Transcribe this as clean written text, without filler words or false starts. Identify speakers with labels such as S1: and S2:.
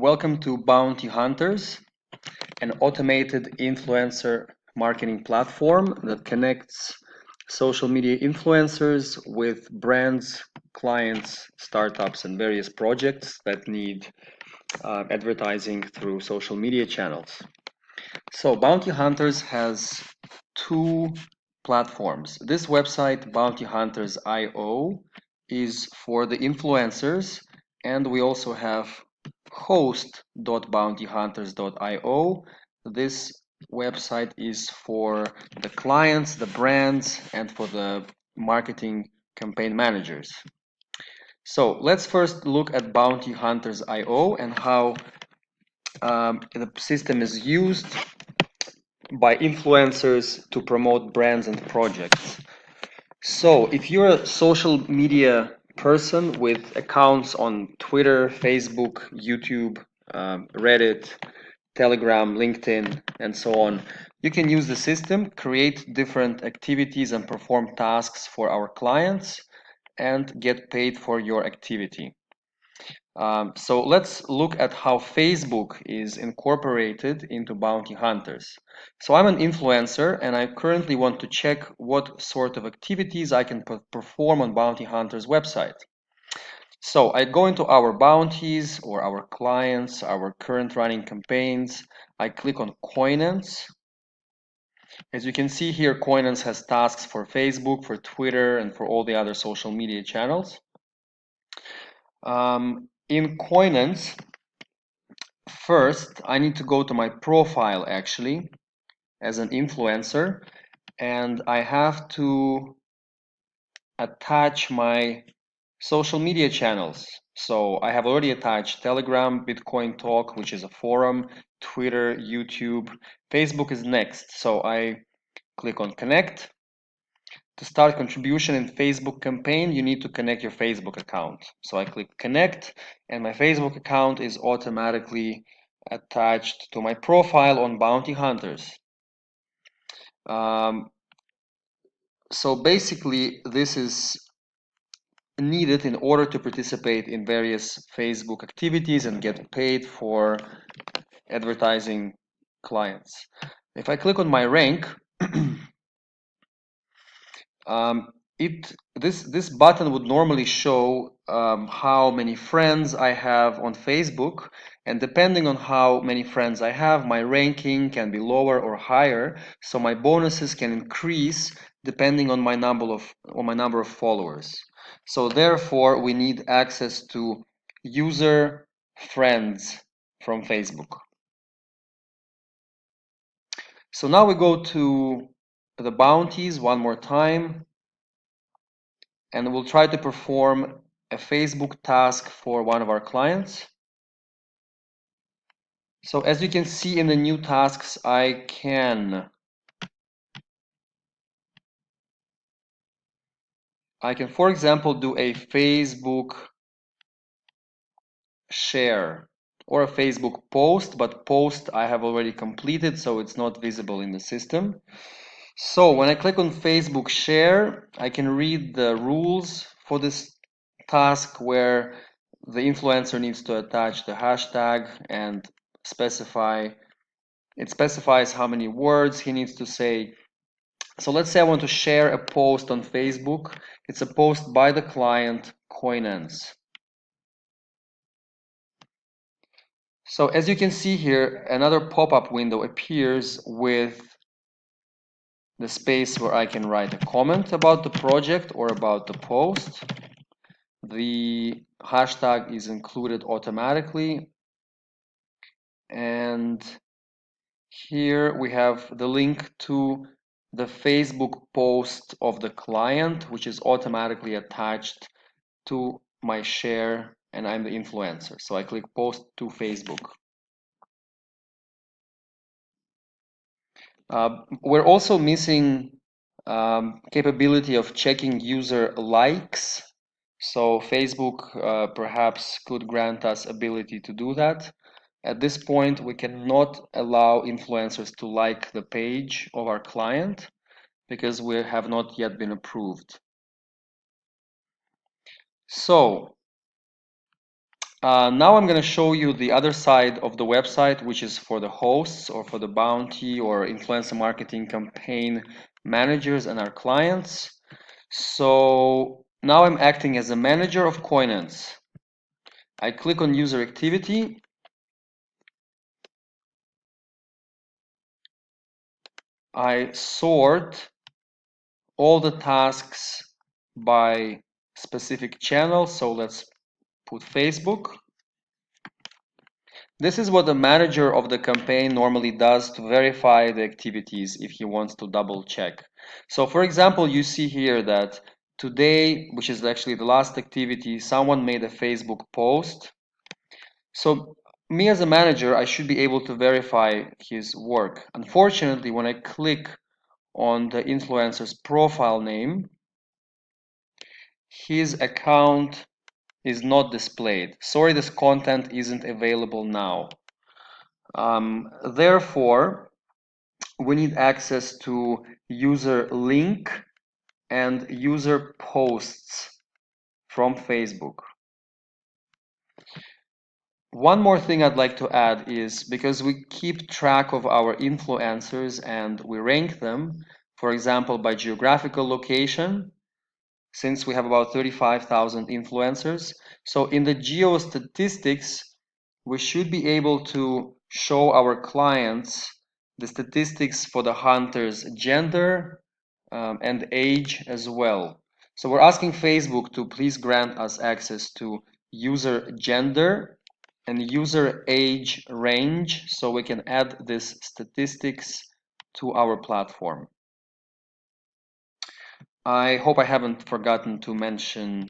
S1: Welcome to Bounty Hunters, an automated influencer marketing platform that connects social media influencers with brands, clients, startups, and various projects that need advertising through social media channels. So Bounty Hunters has two platforms. This website, BountyHunters.io, is for the influencers, and we also have host.bountyhunters.io. This website is for the clients, the brands, and for the marketing campaign managers. So let's first look at BountyHunters.io and how the system is used by influencers to promote brands and projects. So if you're a social media person with accounts on Twitter, Facebook, YouTube, Reddit, Telegram, LinkedIn, and so on, you can use the system, create different activities and perform tasks for our clients and get paid for your activity. So let's look at how Facebook is incorporated into Bounty Hunters. So I'm an influencer and I currently want to check what sort of activities I can perform on Bounty Hunters website. So I go into our bounties or our clients, our current running campaigns. I click on Coinance. As you can see here, Coinance has tasks for Facebook, for Twitter, and for all the other social media channels. In Coinance, first, I need to go to my profile actually as an influencer, and I have to attach my social media channels. So I have already attached Telegram, Bitcoin Talk, which is a forum, Twitter, YouTube. Facebook is next. So I click on connect. To start contribution in Facebook campaign, you need to connect your Facebook account. So I click connect, and my Facebook account is automatically attached to my profile on Bounty Hunters. So basically, this is needed in order to participate in various Facebook activities and get paid for advertising clients. If I click on my rank, this button would normally show how many friends I have on Facebook, and depending on how many friends I have, my ranking can be lower or higher. So my bonuses can increase depending on my number of followers. So therefore, we need access to user friends from Facebook. So now we go to the bounties one more time, and we'll try to perform a Facebook task for one of our clients. So as you can see in the new tasks, I can, for example, do a Facebook share or a Facebook post, but post I have already completed, so it's not visible in the system. So when I click on Facebook share, I can read the rules for this task where the influencer needs to attach the hashtag and it specifies how many words he needs to say. So let's say I want to share a post on Facebook. It's a post by the client Coinance. So as you can see here, another pop-up window appears with the space where I can write a comment about the project or about the post. The hashtag is included automatically. And here we have the link to the Facebook post of the client, which is automatically attached to my share, and I'm the influencer. So I click post to Facebook. We're also missing capability of checking user likes. So Facebook perhaps could grant us ability to do that. At this point, we cannot allow influencers to like the page of our client because we have not yet been approved. So Now I'm going to show you the other side of the website, which is for the hosts or for the bounty or influencer marketing campaign managers and our clients. So now I'm acting as a manager of Coinance. I click on user activity. I sort all the tasks by specific channel. So let's put Facebook. This is what the manager of the campaign normally does to verify the activities if he wants to double check. So for example, you see here that today, which is actually the last activity, someone made a Facebook post. So me as a manager, I should be able to verify his work. Unfortunately, when I click on the influencer's profile name, his account is not displayed. Sorry, this content isn't available now. Therefore, we need access to user link and user posts from Facebook. One more thing I'd like to add is because we keep track of our influencers and we rank them, for example, by geographical location, since we have about 35,000 influencers. So in the geo statistics, we should be able to show our clients the statistics for the hunters' gender and age as well. So we're asking Facebook to please grant us access to user gender and user age range so we can add this statistics to our platform. I hope I haven't forgotten to mention